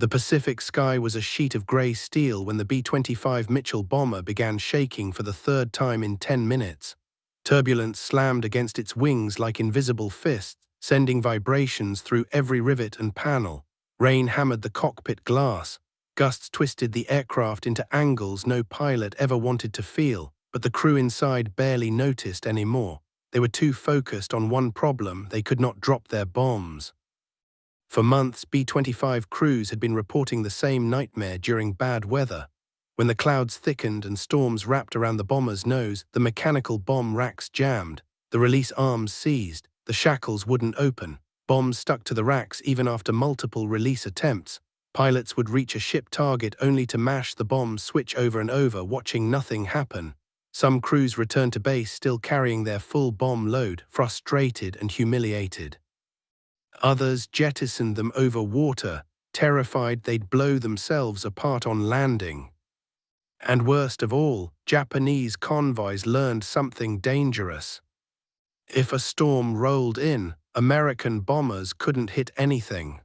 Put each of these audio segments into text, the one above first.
The Pacific sky was a sheet of grey steel when the B-25 Mitchell bomber began shaking for the third time in 10 minutes. Turbulence slammed against its wings like invisible fists, sending vibrations through every rivet and panel. Rain hammered the cockpit glass. Gusts twisted the aircraft into angles no pilot ever wanted to feel, but the crew inside barely noticed anymore. They were too focused on one problem, they could not drop their bombs. For months, B-25 crews had been reporting the same nightmare during bad weather. When the clouds thickened and storms wrapped around the bomber's nose, the mechanical bomb racks jammed, the release arms seized, the shackles wouldn't open. Bombs stuck to the racks even after multiple release attempts. Pilots would reach a ship target only to mash the bomb switch over and over, watching nothing happen. Some crews returned to base still carrying their full bomb load, frustrated and humiliated. Others jettisoned them over water, terrified they'd blow themselves apart on landing. And worst of all, Japanese convoys learned something dangerous. If a storm rolled in, American bombers couldn't hit anything.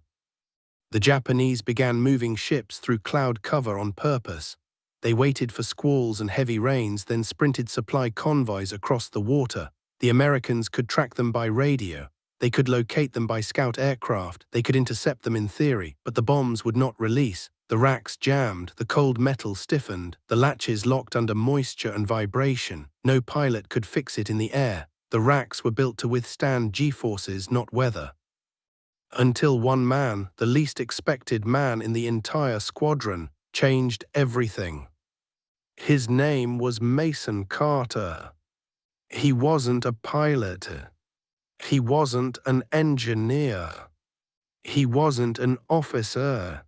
The Japanese began moving ships through cloud cover on purpose. They waited for squalls and heavy rains, then sprinted supply convoys across the water. The Americans could track them by radio. They could locate them by scout aircraft. They could intercept them in theory, but the bombs would not release. The racks jammed, the cold metal stiffened, the latches locked under moisture and vibration. No pilot could fix it in the air. The racks were built to withstand G-forces, not weather. Until one man, the least expected man in the entire squadron, changed everything. His name was Mason Carter. He wasn't a pilot. He wasn't an engineer. He wasn't an officer.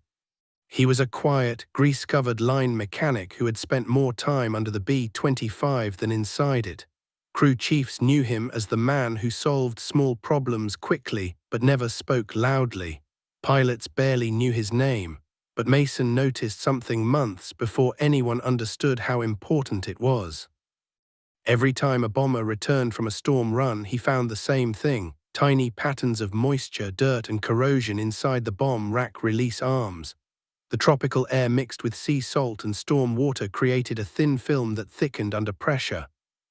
He was a quiet, grease-covered line mechanic who had spent more time under the B-25 than inside it. Crew chiefs knew him as the man who solved small problems quickly but never spoke loudly. Pilots barely knew his name, but Mason noticed something months before anyone understood how important it was. Every time a bomber returned from a storm run, he found the same thing: tiny patterns of moisture, dirt, and corrosion inside the bomb rack release arms. The tropical air mixed with sea salt and storm water created a thin film that thickened under pressure.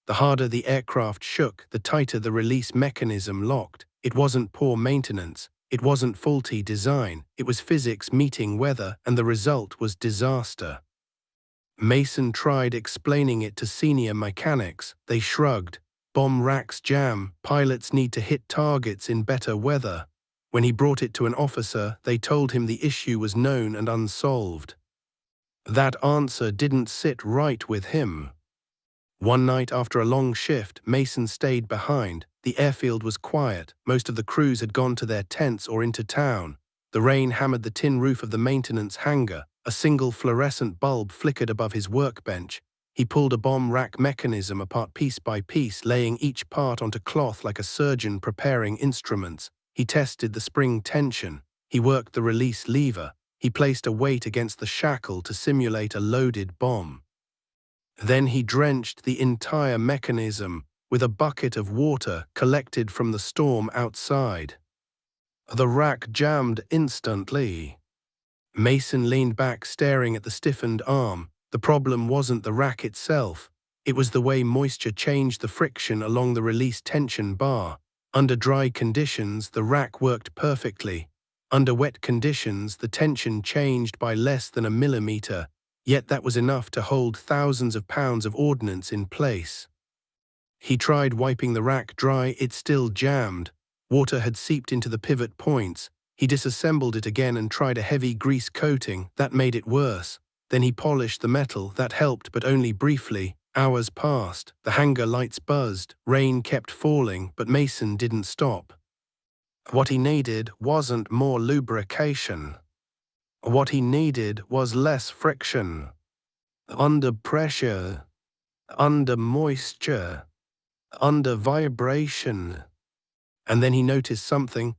The harder the aircraft shook, the tighter the release mechanism locked. It wasn't poor maintenance. It wasn't faulty design. It was physics meeting weather, and the result was disaster. Mason tried explaining it to senior mechanics. They shrugged. Bomb racks jam. Pilots need to hit targets in better weather. When he brought it to an officer, they told him the issue was known and unsolved. That answer didn't sit right with him. One night after a long shift, Mason stayed behind. The airfield was quiet. Most of the crews had gone to their tents or into town. The rain hammered the tin roof of the maintenance hangar. A single fluorescent bulb flickered above his workbench. He pulled a bomb rack mechanism apart piece by piece, laying each part onto cloth like a surgeon preparing instruments. He tested the spring tension. He worked the release lever. He placed a weight against the shackle to simulate a loaded bomb. Then he drenched the entire mechanism with a bucket of water collected from the storm outside. The rack jammed instantly. Mason leaned back, staring at the stiffened arm. The problem wasn't the rack itself. It was the way moisture changed the friction along the release tension bar. Under dry conditions, the rack worked perfectly. Under wet conditions, the tension changed by less than a millimeter, yet that was enough to hold thousands of pounds of ordnance in place. He tried wiping the rack dry. It still jammed. Water had seeped into the pivot points. He disassembled it again and tried a heavy grease coating. That made it worse. Then he polished the metal. That helped, but only briefly. Hours passed. The hangar lights buzzed. Rain kept falling, but Mason didn't stop. What he needed wasn't more lubrication. What he needed was less friction. Under pressure, under moisture, under vibration. And then he noticed something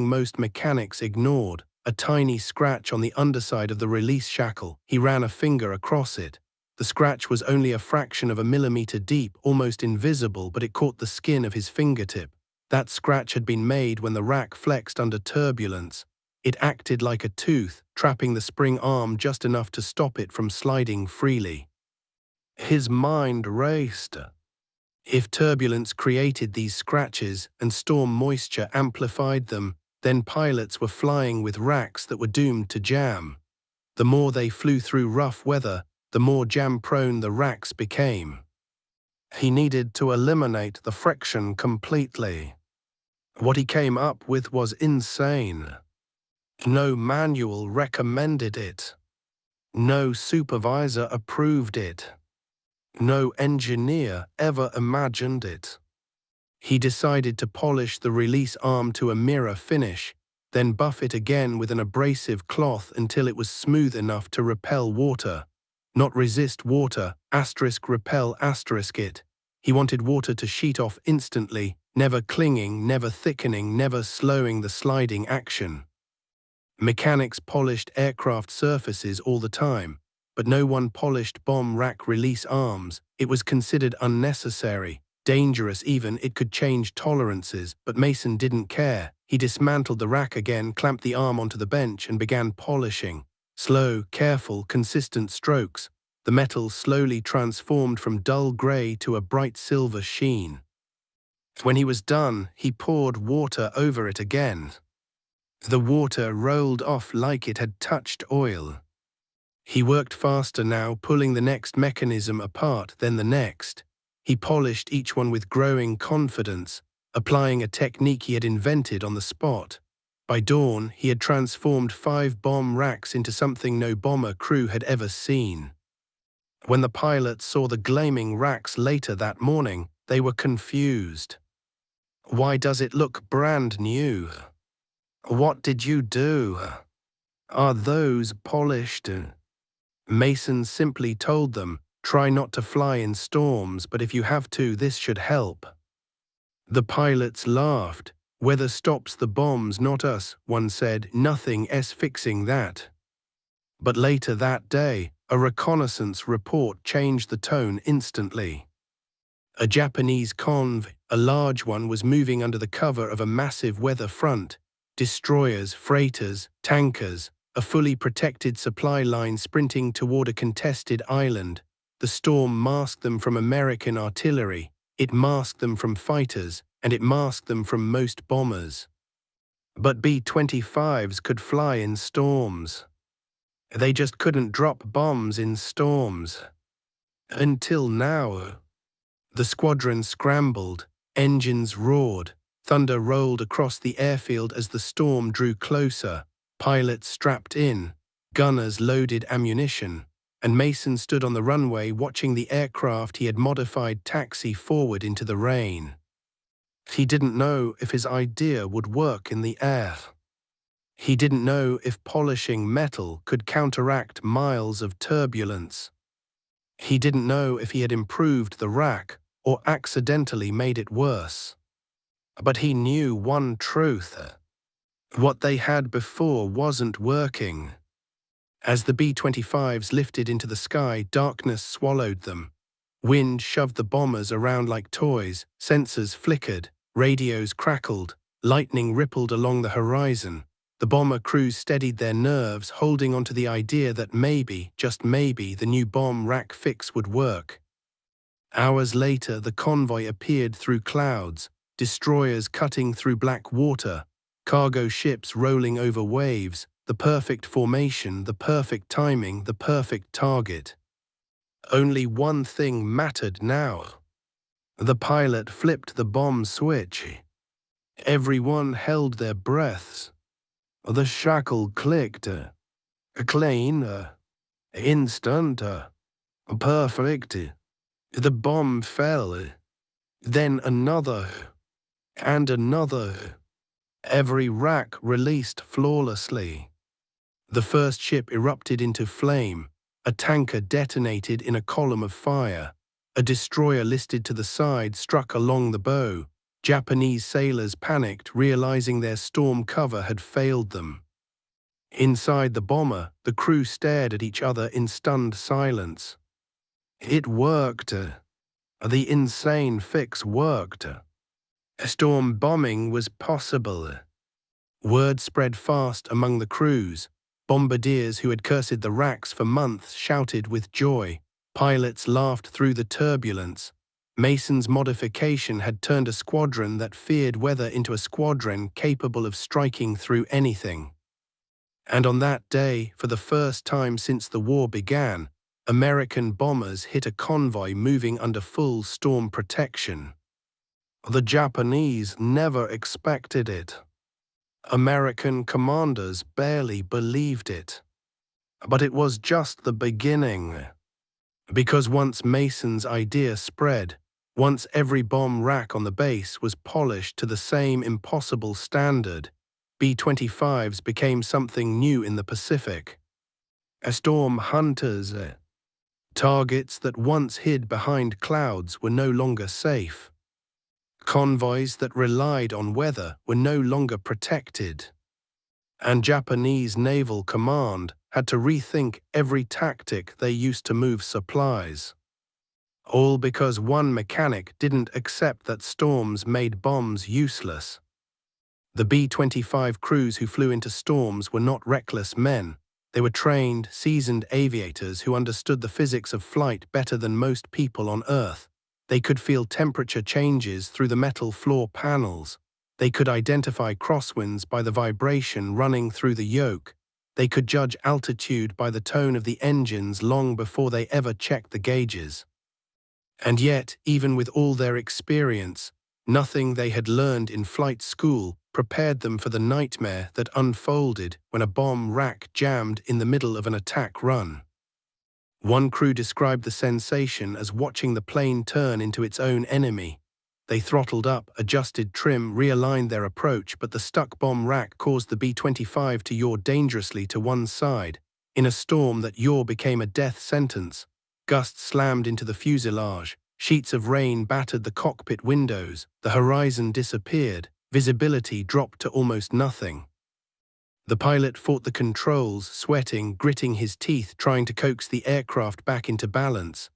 most mechanics ignored: a tiny scratch on the underside of the release shackle. He ran a finger across it. The scratch was only a fraction of a millimeter deep, almost invisible, but it caught the skin of his fingertip. That scratch had been made when the rack flexed under turbulence. It acted like a tooth, trapping the spring arm just enough to stop it from sliding freely. His mind raced. If turbulence created these scratches and storm moisture amplified them, then pilots were flying with racks that were doomed to jam. The more they flew through rough weather, the more jam-prone the racks became. He needed to eliminate the friction completely. What he came up with was insane. No manual recommended it. No supervisor approved it. No engineer ever imagined it. He decided to polish the release arm to a mirror finish, then buff it again with an abrasive cloth until it was smooth enough to repel water. Not resist water, repel it. He wanted water to sheet off instantly, never clinging, never thickening, never slowing the sliding action. Mechanics polished aircraft surfaces all the time, but no one polished bomb rack release arms. It was considered unnecessary, dangerous even. It could change tolerances, but Mason didn't care. He dismantled the rack again, clamped the arm onto the bench, and began polishing. Slow, careful, consistent strokes. The metal slowly transformed from dull grey to a bright silver sheen. When he was done, he poured water over it again. The water rolled off like it had touched oil. He worked faster now, pulling the next mechanism apart, then the next. He polished each one with growing confidence, applying a technique he had invented on the spot. By dawn, he had transformed 5 bomb racks into something no bomber crew had ever seen. When the pilots saw the gleaming racks later that morning, they were confused. "Why does it look brand new? What did you do? Are those polished?" Mason simply told them, "Try not to fly in storms, but if you have to, this should help." The pilots laughed. "Weather stops the bombs, not us," one said. "Nothing's fixing that." But later that day, a reconnaissance report changed the tone instantly. A Japanese convoy, a large one, was moving under the cover of a massive weather front. Destroyers, freighters, tankers, a fully protected supply line sprinting toward a contested island. The storm masked them from American artillery, it masked them from fighters, and it masked them from most bombers. But B-25s could fly in storms. They just couldn't drop bombs in storms. Until now. The squadron scrambled, engines roared, thunder rolled across the airfield as the storm drew closer, pilots strapped in, gunners loaded ammunition, and Mason stood on the runway watching the aircraft he had modified taxi forward into the rain. He didn't know if his idea would work in the air. He didn't know if polishing metal could counteract miles of turbulence. He didn't know if he had improved the rack or accidentally made it worse. But he knew one truth. What they had before wasn't working. As the B-25s lifted into the sky, darkness swallowed them. Wind shoved the bombers around like toys, sensors flickered, radios crackled, lightning rippled along the horizon. The bomber crews steadied their nerves, holding onto the idea that maybe, just maybe, the new bomb rack fix would work. Hours later, the convoy appeared through clouds, destroyers cutting through black water, cargo ships rolling over waves, the perfect formation, the perfect timing, the perfect target. Only one thing mattered now. The pilot flipped the bomb switch. Everyone held their breaths. The shackle clicked. Clean. Instant. Perfect. The bomb fell. Then another. And another. Every rack released flawlessly. The first ship erupted into flame. A tanker detonated in a column of fire. A destroyer listed to the side struck along the bow. Japanese sailors panicked, realizing their storm cover had failed them. Inside the bomber, the crew stared at each other in stunned silence. It worked. The insane fix worked. Storm bombing was possible. Word spread fast among the crews. Bombardiers who had cursed the racks for months shouted with joy. Pilots laughed through the turbulence. Mason's modification had turned a squadron that feared weather into a squadron capable of striking through anything. And on that day, for the first time since the war began, American bombers hit a convoy moving under full storm protection. The Japanese never expected it. American commanders barely believed it. But it was just the beginning. Because once Mason's idea spread, once every bomb rack on the base was polished to the same impossible standard, B-25s became something new in the Pacific. Storm hunters. Targets that once hid behind clouds were no longer safe. Convoys that relied on weather were no longer protected. And Japanese Naval Command had to rethink every tactic they used to move supplies. All because one mechanic didn't accept that storms made bombs useless. The B-25 crews who flew into storms were not reckless men. They were trained, seasoned aviators who understood the physics of flight better than most people on Earth. They could feel temperature changes through the metal floor panels. They could identify crosswinds by the vibration running through the yoke. They could judge altitude by the tone of the engines long before they ever checked the gauges. And yet, even with all their experience, nothing they had learned in flight school prepared them for the nightmare that unfolded when a bomb rack jammed in the middle of an attack run. One crew described the sensation as watching the plane turn into its own enemy. They throttled up, adjusted trim, realigned their approach, but the stuck bomb rack caused the B-25 to yaw dangerously to one side. In a storm, that yaw became a death sentence. Gusts slammed into the fuselage. Sheets of rain battered the cockpit windows. The horizon disappeared. Visibility dropped to almost nothing. The pilot fought the controls, sweating, gritting his teeth, trying to coax the aircraft back into balance.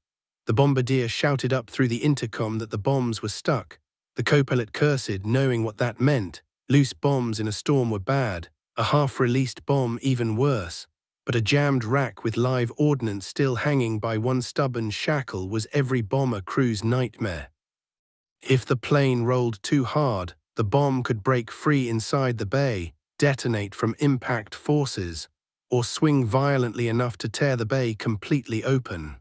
The bombardier shouted up through the intercom that the bombs were stuck. The co-pilot cursed, knowing what that meant. Loose bombs in a storm were bad, a half-released bomb even worse. But a jammed rack with live ordnance still hanging by one stubborn shackle was every bomber crew's nightmare. If the plane rolled too hard, the bomb could break free inside the bay, detonate from impact forces, or swing violently enough to tear the bay completely open.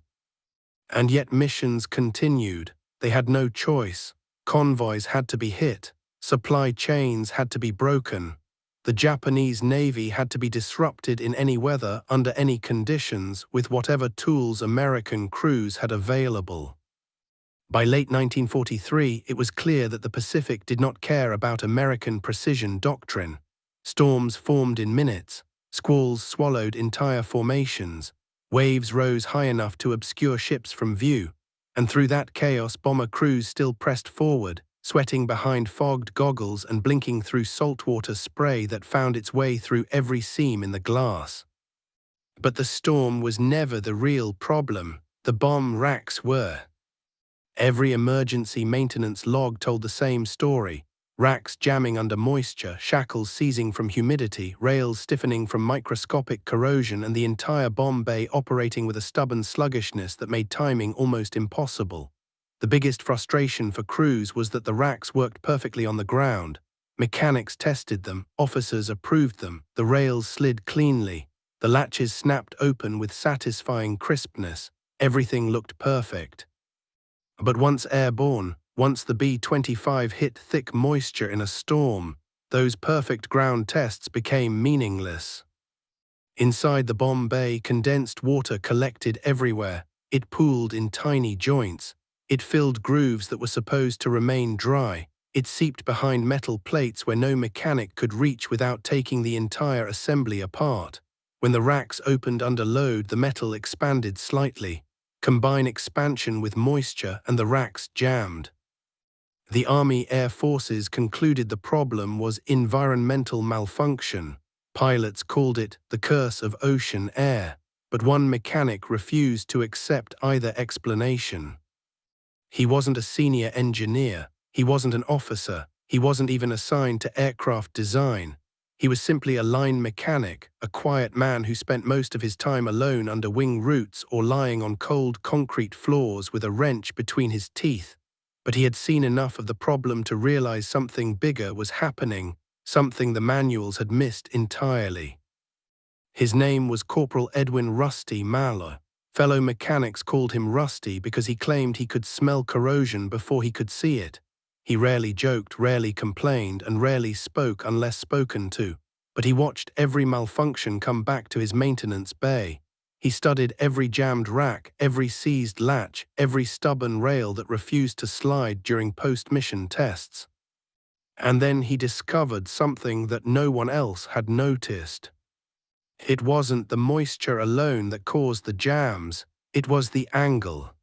And yet missions continued. They had no choice. Convoys had to be hit. Supply chains had to be broken. The Japanese Navy had to be disrupted in any weather, under any conditions, with whatever tools American crews had available. By late 1943, it was clear that the Pacific did not care about American precision doctrine. Storms formed in minutes. Squalls swallowed entire formations. Waves rose high enough to obscure ships from view. And through that chaos, bomber crews still pressed forward, sweating behind fogged goggles and blinking through saltwater spray that found its way through every seam in the glass. But the storm was never the real problem. The bomb racks were. Every emergency maintenance log told the same story. Racks jamming under moisture, shackles seizing from humidity, rails stiffening from microscopic corrosion, and the entire bomb bay operating with a stubborn sluggishness that made timing almost impossible. The biggest frustration for crews was that the racks worked perfectly on the ground. Mechanics tested them, officers approved them, the rails slid cleanly, the latches snapped open with satisfying crispness. Everything looked perfect. But once airborne, once the B-25 hit thick moisture in a storm, those perfect ground tests became meaningless. Inside the bomb bay, condensed water collected everywhere. It pooled in tiny joints. It filled grooves that were supposed to remain dry. It seeped behind metal plates where no mechanic could reach without taking the entire assembly apart. When the racks opened under load, the metal expanded slightly. Combine expansion with moisture and the racks jammed. The Army Air Forces concluded the problem was environmental malfunction. Pilots called it the curse of ocean air, but one mechanic refused to accept either explanation. He wasn't a senior engineer, he wasn't an officer, he wasn't even assigned to aircraft design. He was simply a line mechanic, a quiet man who spent most of his time alone under wing roots or lying on cold concrete floors with a wrench between his teeth. But he had seen enough of the problem to realize something bigger was happening, something the manuals had missed entirely. His name was Corporal Edwin Rusty Malloy. Fellow mechanics called him Rusty because he claimed he could smell corrosion before he could see it. He rarely joked, rarely complained, and rarely spoke unless spoken to. But he watched every malfunction come back to his maintenance bay. He studied every jammed rack, every seized latch, every stubborn rail that refused to slide during post-mission tests. And then he discovered something that no one else had noticed. It wasn't the moisture alone that caused the jams, it was the angle.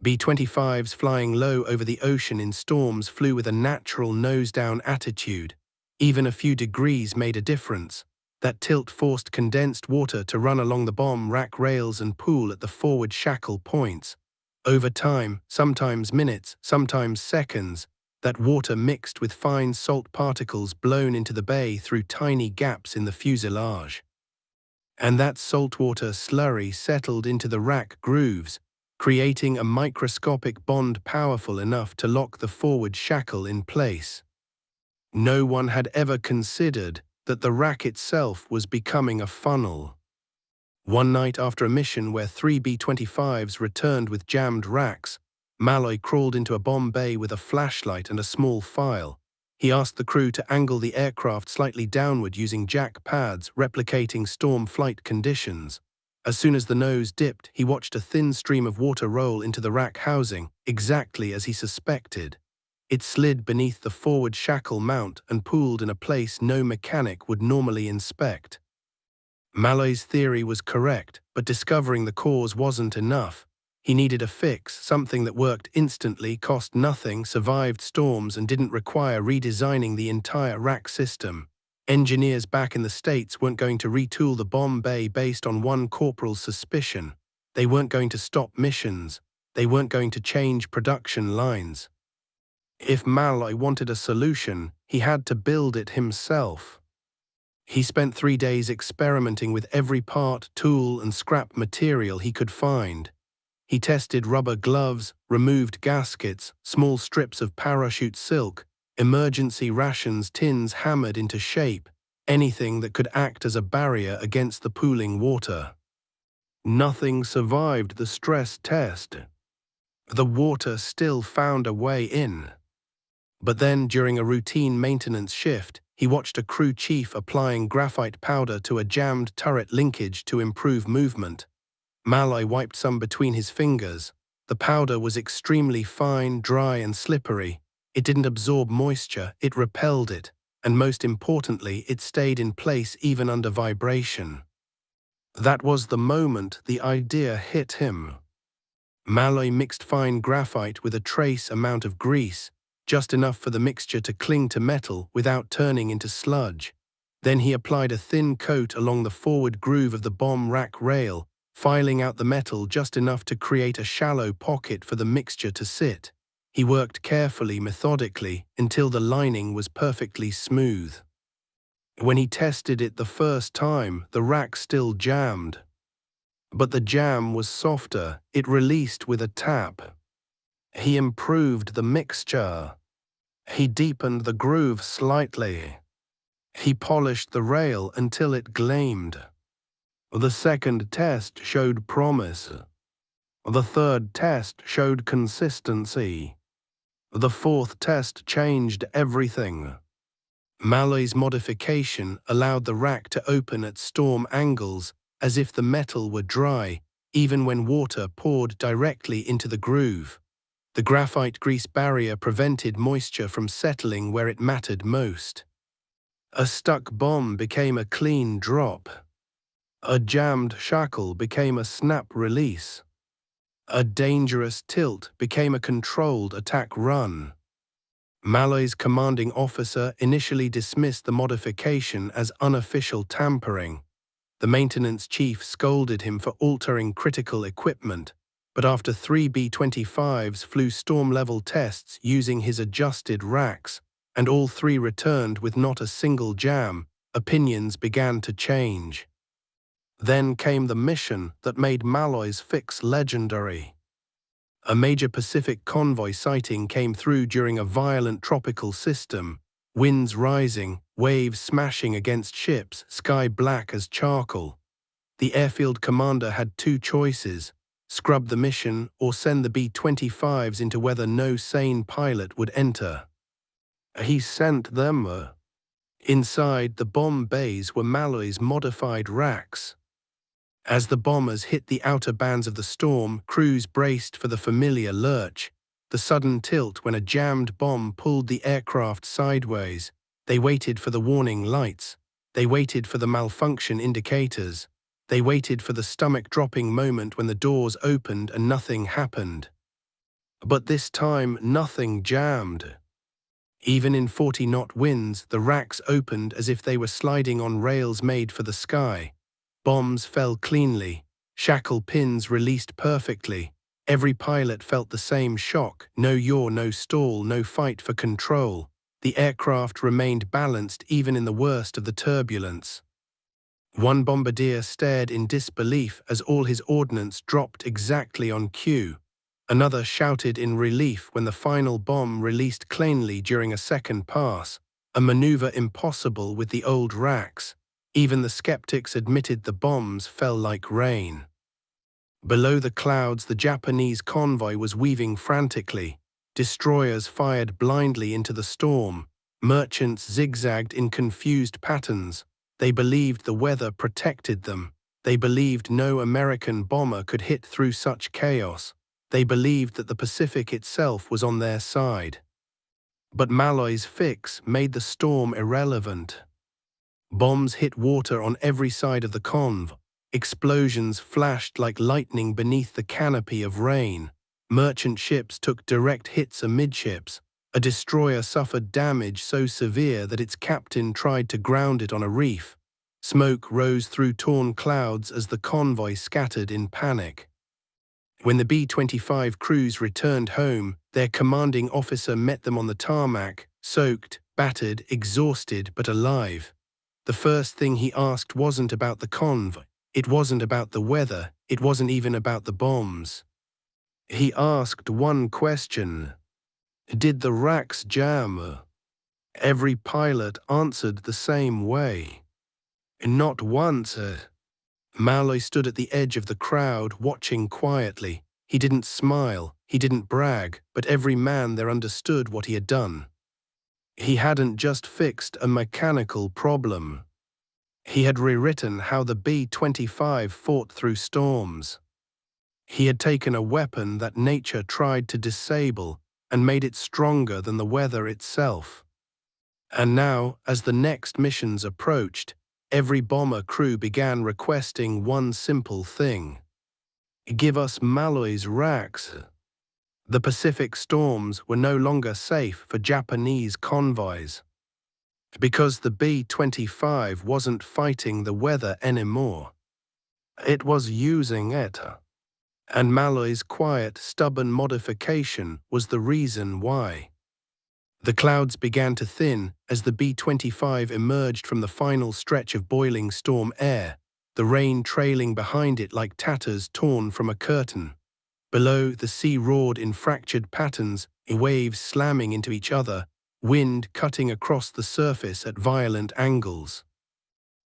B-25s flying low over the ocean in storms flew with a natural nose-down attitude. Even a few degrees made a difference. That tilt forced condensed water to run along the bomb rack rails and pool at the forward shackle points. Over time, sometimes minutes, sometimes seconds, that water mixed with fine salt particles blown into the bay through tiny gaps in the fuselage. And that saltwater slurry settled into the rack grooves, creating a microscopic bond powerful enough to lock the forward shackle in place. No one had ever considered that the rack itself was becoming a funnel. One night after a mission where 3 B-25s returned with jammed racks, Malloy crawled into a bomb bay with a flashlight and a small file. He asked the crew to angle the aircraft slightly downward using jack pads, replicating storm flight conditions. As soon as the nose dipped, he watched a thin stream of water roll into the rack housing, exactly as he suspected. It slid beneath the forward shackle mount and pooled in a place no mechanic would normally inspect. Malloy's theory was correct, but discovering the cause wasn't enough. He needed a fix, something that worked instantly, cost nothing, survived storms, and didn't require redesigning the entire rack system. Engineers back in the States weren't going to retool the bomb bay based on one corporal's suspicion. They weren't going to stop missions. They weren't going to change production lines. If Malloy wanted a solution, he had to build it himself. He spent 3 days experimenting with every part, tool, and scrap material he could find. He tested rubber gloves, removed gaskets, small strips of parachute silk, emergency rations tins hammered into shape, anything that could act as a barrier against the pooling water. Nothing survived the stress test. The water still found a way in. But then, during a routine maintenance shift, he watched a crew chief applying graphite powder to a jammed turret linkage to improve movement. Malloy wiped some between his fingers. The powder was extremely fine, dry, and slippery. It didn't absorb moisture, it repelled it, and most importantly, it stayed in place even under vibration. That was the moment the idea hit him. Malloy mixed fine graphite with a trace amount of grease, just enough for the mixture to cling to metal without turning into sludge. Then he applied a thin coat along the forward groove of the bomb rack rail, filing out the metal just enough to create a shallow pocket for the mixture to sit. He worked carefully, methodically, until the lining was perfectly smooth. When he tested it the first time, the rack still jammed. But the jam was softer, it released with a tap. He improved the mixture. He deepened the groove slightly. He polished the rail until it gleamed. The second test showed promise. The third test showed consistency. The fourth test changed everything. Malloy's modification allowed the rack to open at storm angles as if the metal were dry, even when water poured directly into the groove. The graphite grease barrier prevented moisture from settling where it mattered most. A stuck bomb became a clean drop. A jammed shackle became a snap release. A dangerous tilt became a controlled attack run. Malloy's commanding officer initially dismissed the modification as unofficial tampering. The maintenance chief scolded him for altering critical equipment, but after 3 B-25s flew storm-level tests using his adjusted racks, and all 3 returned with not a single jam, Opinions began to change. Then came the mission that made Malloy's fix legendary. A major Pacific convoy sighting came through during a violent tropical system, winds rising, waves smashing against ships, sky black as charcoal. The airfield commander had two choices: scrub the mission or send the B-25s into weather no sane pilot would enter. He sent them. Inside the bomb bays were Malloy's modified racks. As the bombers hit the outer bands of the storm, crews braced for the familiar lurch, the sudden tilt when a jammed bomb pulled the aircraft sideways. They waited for the warning lights. They waited for the malfunction indicators. They waited for the stomach-dropping moment when the doors opened and nothing happened. But this time, nothing jammed. Even in 40-knot winds, the racks opened as if they were sliding on rails made for the sky. Bombs fell cleanly, shackle pins released perfectly. Every pilot felt the same shock: no yaw, no stall, no fight for control. The aircraft remained balanced even in the worst of the turbulence. One bombardier stared in disbelief as all his ordnance dropped exactly on cue. Another shouted in relief when the final bomb released cleanly during a second pass, a maneuver impossible with the old racks. Even the skeptics admitted the bombs fell like rain. Below the clouds, the Japanese convoy was weaving frantically. Destroyers fired blindly into the storm. Merchants zigzagged in confused patterns. They believed the weather protected them. They believed no American bomber could hit through such chaos. They believed that the Pacific itself was on their side. But Malloy's fix made the storm irrelevant. Bombs hit water on every side of the conv. Explosions flashed like lightning beneath the canopy of rain. Merchant ships took direct hits amidships. A destroyer suffered damage so severe that its captain tried to ground it on a reef. Smoke rose through torn clouds as the convoy scattered in panic. When the B-25 crews returned home, their commanding officer met them on the tarmac, soaked, battered, exhausted, but alive. The first thing he asked wasn't about the convoy. It wasn't about the weather. It wasn't even about the bombs. He asked one question: did the racks jam? Every pilot answered the same way: not once. Malloy stood at the edge of the crowd, watching quietly. He didn't smile, he didn't brag, but every man there understood what he had done. He hadn't just fixed a mechanical problem. He had rewritten how the B-25 fought through storms. He had taken a weapon that nature tried to disable and made it stronger than the weather itself. And now, as the next missions approached, every bomber crew began requesting one simple thing: give us Malloy's racks. The Pacific storms were no longer safe for Japanese convoys. Because the B-25 wasn't fighting the weather anymore. It was using it. And Malloy's quiet, stubborn modification was the reason why. The clouds began to thin as the B-25 emerged from the final stretch of boiling storm air, the rain trailing behind it like tatters torn from a curtain. Below, the sea roared in fractured patterns, waves slamming into each other, wind cutting across the surface at violent angles.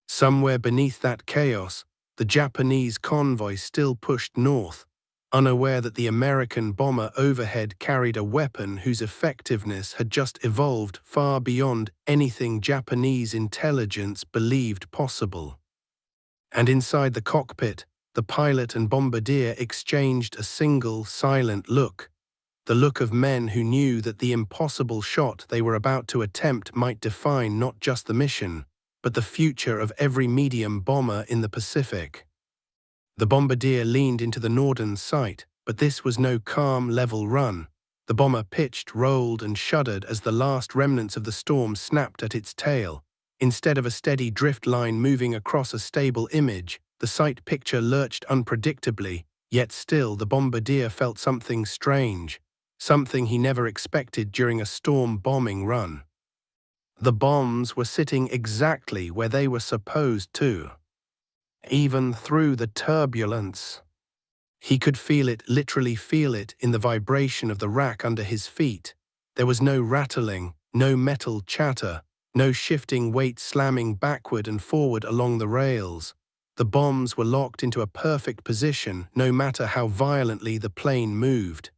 Somewhere beneath that chaos, the Japanese convoy still pushed north, unaware that the American bomber overhead carried a weapon whose effectiveness had just evolved far beyond anything Japanese intelligence believed possible. And inside the cockpit, the pilot and bombardier exchanged a single, silent look, the look of men who knew that the impossible shot they were about to attempt might define not just the mission, but the future of every medium bomber in the Pacific. The bombardier leaned into the Northern sight, but this was no calm, level run. The bomber pitched, rolled, and shuddered as the last remnants of the storm snapped at its tail. Instead of a steady drift line moving across a stable image, the sight picture lurched unpredictably, yet still the bombardier felt something strange, something he never expected during a storm bombing run. The bombs were sitting exactly where they were supposed to. Even through the turbulence, he could feel it, literally feel it, in the vibration of the rack under his feet. There was no rattling, no metal chatter, no shifting weight slamming backward and forward along the rails. The bombs were locked into a perfect position, no matter how violently the plane moved.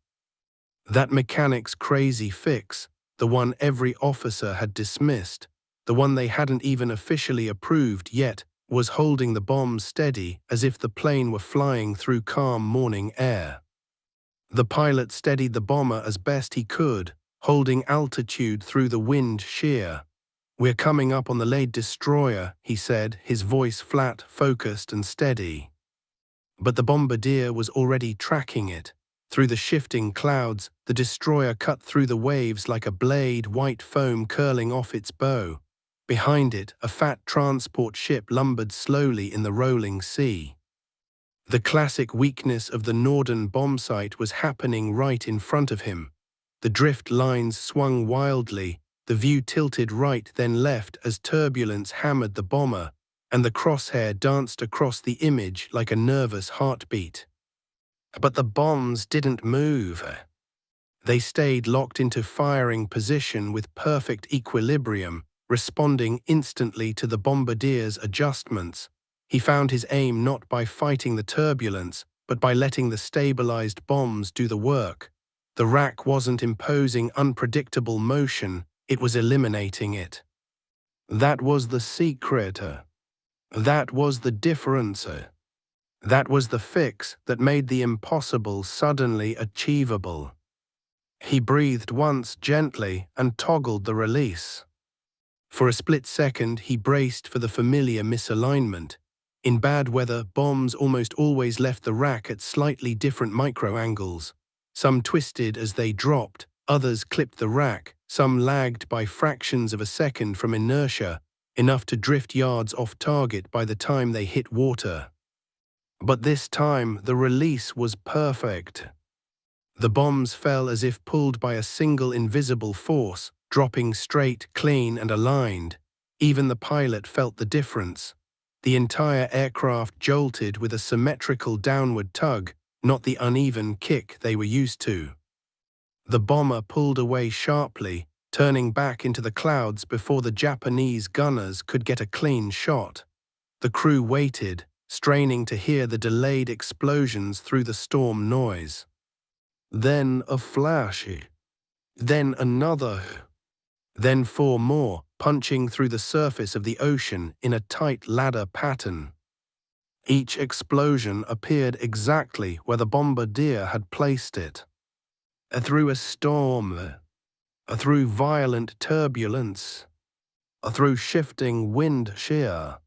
That mechanic's crazy fix, the one every officer had dismissed, the one they hadn't even officially approved yet, was holding the bombs steady as if the plane were flying through calm morning air. The pilot steadied the bomber as best he could, holding altitude through the wind shear. "We're coming up on the lead destroyer," he said, his voice flat, focused and steady. But the bombardier was already tracking it. Through the shifting clouds, the destroyer cut through the waves like a blade, white foam curling off its bow. Behind it, a fat transport ship lumbered slowly in the rolling sea. The classic weakness of the Norden bombsight was happening right in front of him. The drift lines swung wildly, the view tilted right then left as turbulence hammered the bomber, and the crosshair danced across the image like a nervous heartbeat. But the bombs didn't move. They stayed locked into firing position with perfect equilibrium, responding instantly to the bombardier's adjustments. He found his aim not by fighting the turbulence, but by letting the stabilized bombs do the work. The rack wasn't imposing unpredictable motion, it was eliminating it. That was the secret. That was the difference. That was the fix that made the impossible suddenly achievable. He breathed once gently and toggled the release. For a split second, he braced for the familiar misalignment. In bad weather, bombs almost always left the rack at slightly different micro-angles. Some twisted as they dropped, others clipped the rack, some lagged by fractions of a second from inertia, enough to drift yards off target by the time they hit water. But this time, the release was perfect. The bombs fell as if pulled by a single invisible force, dropping straight, clean, and aligned. Even the pilot felt the difference. The entire aircraft jolted with a symmetrical downward tug, not the uneven kick they were used to. The bomber pulled away sharply, turning back into the clouds before the Japanese gunners could get a clean shot. The crew waited, straining to hear the delayed explosions through the storm noise. Then a flash. Then another. Then four more, punching through the surface of the ocean in a tight ladder pattern. Each explosion appeared exactly where the bombardier had placed it. Through a storm, through violent turbulence, through shifting wind shear.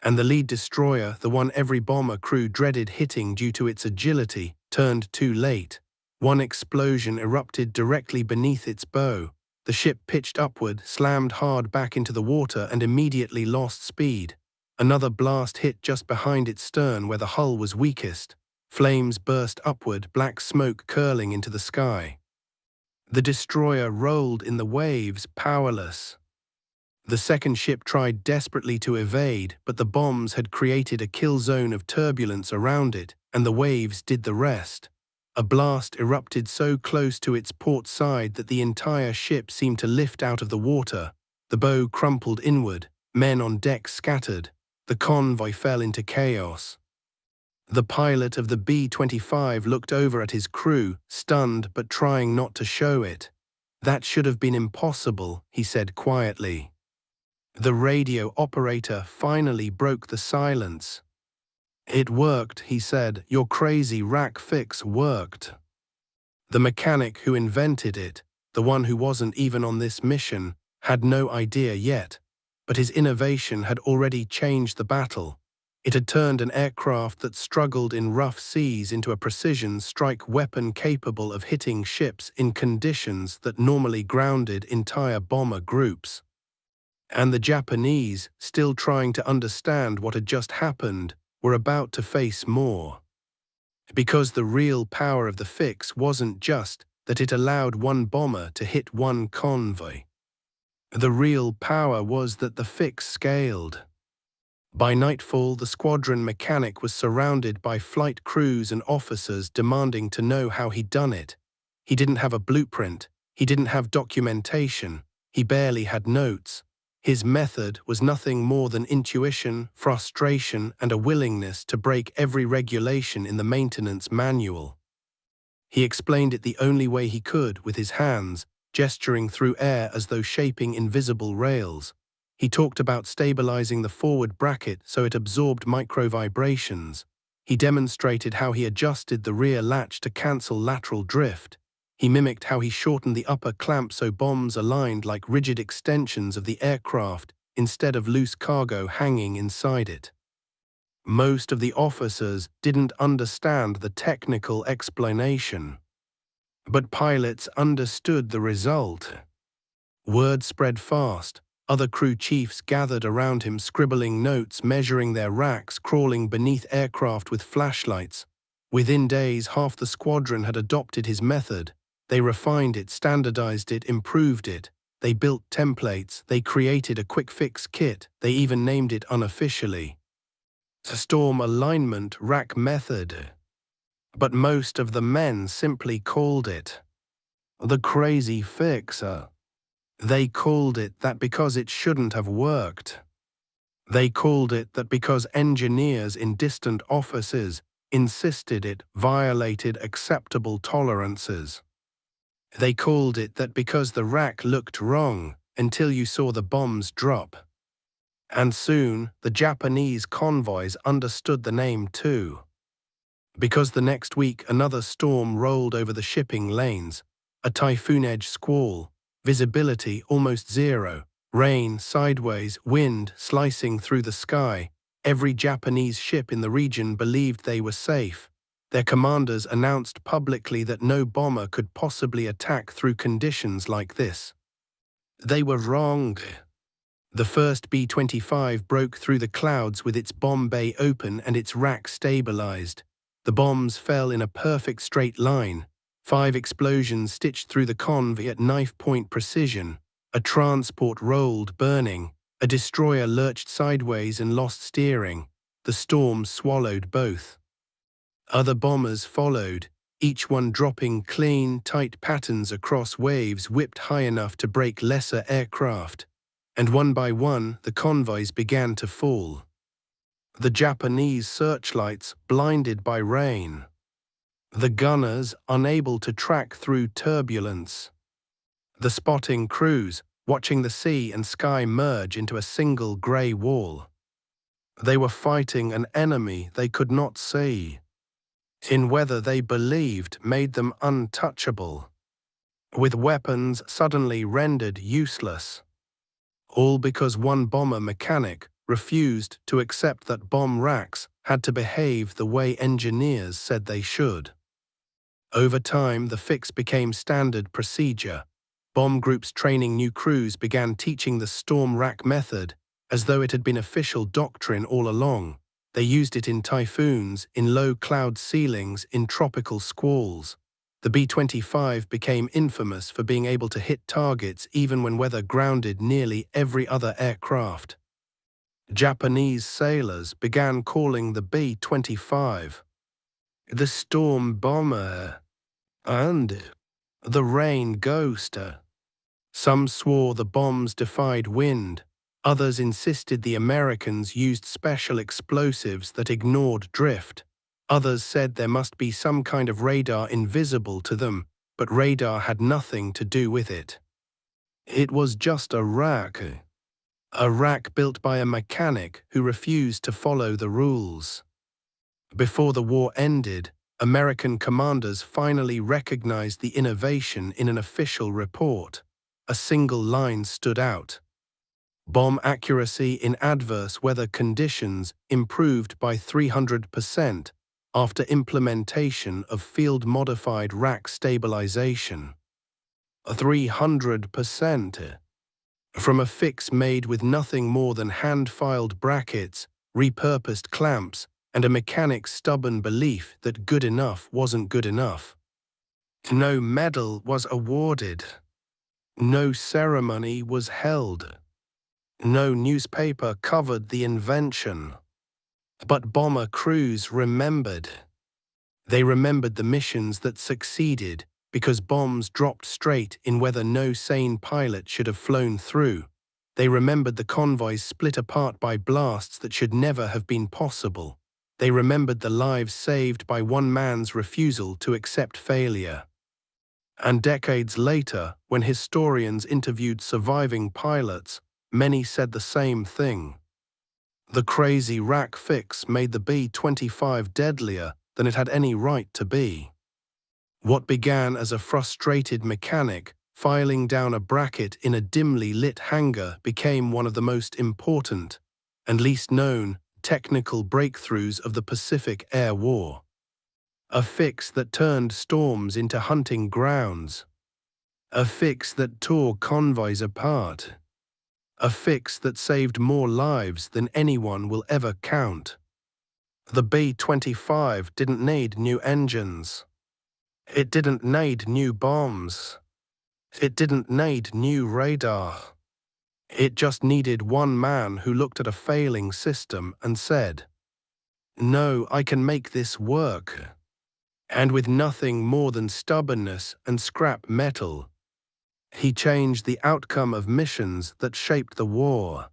And the lead destroyer, the one every bomber crew dreaded hitting due to its agility, turned too late. One explosion erupted directly beneath its bow. The ship pitched upward, slammed hard back into the water, and immediately lost speed. Another blast hit just behind its stern where the hull was weakest. Flames burst upward, black smoke curling into the sky. The destroyer rolled in the waves, powerless. The second ship tried desperately to evade, but the bombs had created a kill zone of turbulence around it, and the waves did the rest. A blast erupted so close to its port side that the entire ship seemed to lift out of the water. The bow crumpled inward, men on deck scattered. The convoy fell into chaos. The pilot of the B-25 looked over at his crew, stunned but trying not to show it. "That should have been impossible," he said quietly. The radio operator finally broke the silence. "It worked," he said. "Your crazy rack fix worked." The mechanic who invented it, the one who wasn't even on this mission, had no idea yet, but his innovation had already changed the battle. It had turned an aircraft that struggled in rough seas into a precision strike weapon capable of hitting ships in conditions that normally grounded entire bomber groups. And the Japanese, still trying to understand what had just happened, were about to face more. Because the real power of the fix wasn't just that it allowed one bomber to hit one convoy. The real power was that the fix scaled. By nightfall, the squadron mechanic was surrounded by flight crews and officers demanding to know how he'd done it. He didn't have a blueprint. He didn't have documentation. He barely had notes. His method was nothing more than intuition, frustration, and a willingness to break every regulation in the maintenance manual. He explained it the only way he could, with his hands, gesturing through air as though shaping invisible rails. He talked about stabilizing the forward bracket so it absorbed micro-vibrations. He demonstrated how he adjusted the rear latch to cancel lateral drift. He mimicked how he shortened the upper clamp so bombs aligned like rigid extensions of the aircraft instead of loose cargo hanging inside it. Most of the officers didn't understand the technical explanation, but pilots understood the result. Word spread fast. Other crew chiefs gathered around him, scribbling notes, measuring their racks, crawling beneath aircraft with flashlights. Within days, half the squadron had adopted his method. They refined it, standardized it, improved it. They built templates. They created a quick-fix kit. They even named it unofficially Storm Alignment Rack Method. But most of the men simply called it the Crazy Fixer. They called it that because it shouldn't have worked. They called it that because engineers in distant offices insisted it violated acceptable tolerances. They called it that because the rack looked wrong until you saw the bombs drop. And soon, the Japanese convoys understood the name too. Because the next week another storm rolled over the shipping lanes, a typhoon-edge squall, visibility almost zero, rain, sideways, wind slicing through the sky. Every Japanese ship in the region believed they were safe. Their commanders announced publicly that no bomber could possibly attack through conditions like this. They were wrong. The first B-25 broke through the clouds with its bomb bay open and its rack stabilized. The bombs fell in a perfect straight line. 5 explosions stitched through the Convoy at knife-point precision. A transport rolled, burning. A destroyer lurched sideways and lost steering. The storm swallowed both. Other bombers followed, each one dropping clean, tight patterns across waves whipped high enough to break lesser aircraft. And one by one, the convoys began to fall. The Japanese searchlights blinded by rain. The gunners unable to track through turbulence. The spotting crews watching the sea and sky merge into a single grey wall. They were fighting an enemy they could not see, in weather they believed made them untouchable, with weapons suddenly rendered useless. All because one bomber mechanic refused to accept that bomb racks had to behave the way engineers said they should. Over time, the fix became standard procedure. Bomb groups training new crews began teaching the storm rack method as though it had been official doctrine all along. They used it in typhoons, in low cloud ceilings, in tropical squalls. The B-25 became infamous for being able to hit targets even when weather grounded nearly every other aircraft. Japanese sailors began calling the B-25 the Storm Bomber and the Rain Ghost. Some swore the bombs defied wind. Others insisted the Americans used special explosives that ignored drift. Others said there must be some kind of radar invisible to them, but radar had nothing to do with it. It was just a rack built by a mechanic who refused to follow the rules. Before the war ended, American commanders finally recognized the innovation in an official report. A single line stood out. Bomb accuracy in adverse weather conditions improved by 300% after implementation of field-modified rack stabilization. 300%. From a fix made with nothing more than hand-filed brackets, repurposed clamps, and a mechanic's stubborn belief that good enough wasn't good enough. No medal was awarded. No ceremony was held. No newspaper covered the invention. But bomber crews remembered. They remembered the missions that succeeded because bombs dropped straight in weather no sane pilot should have flown through. They remembered the convoys split apart by blasts that should never have been possible. They remembered the lives saved by one man's refusal to accept failure. And decades later, when historians interviewed surviving pilots, many said the same thing. The crazy rack fix made the B-25 deadlier than it had any right to be. What began as a frustrated mechanic filing down a bracket in a dimly lit hangar became one of the most important and least known technical breakthroughs of the Pacific Air War. A fix that turned storms into hunting grounds. A fix that tore convoys apart. A fix that saved more lives than anyone will ever count. The B-25 didn't need new engines. It didn't need new bombs. It didn't need new radar. It just needed one man who looked at a failing system and said, "No, I can make this work." And with nothing more than stubbornness and scrap metal, he changed the outcome of missions that shaped the war.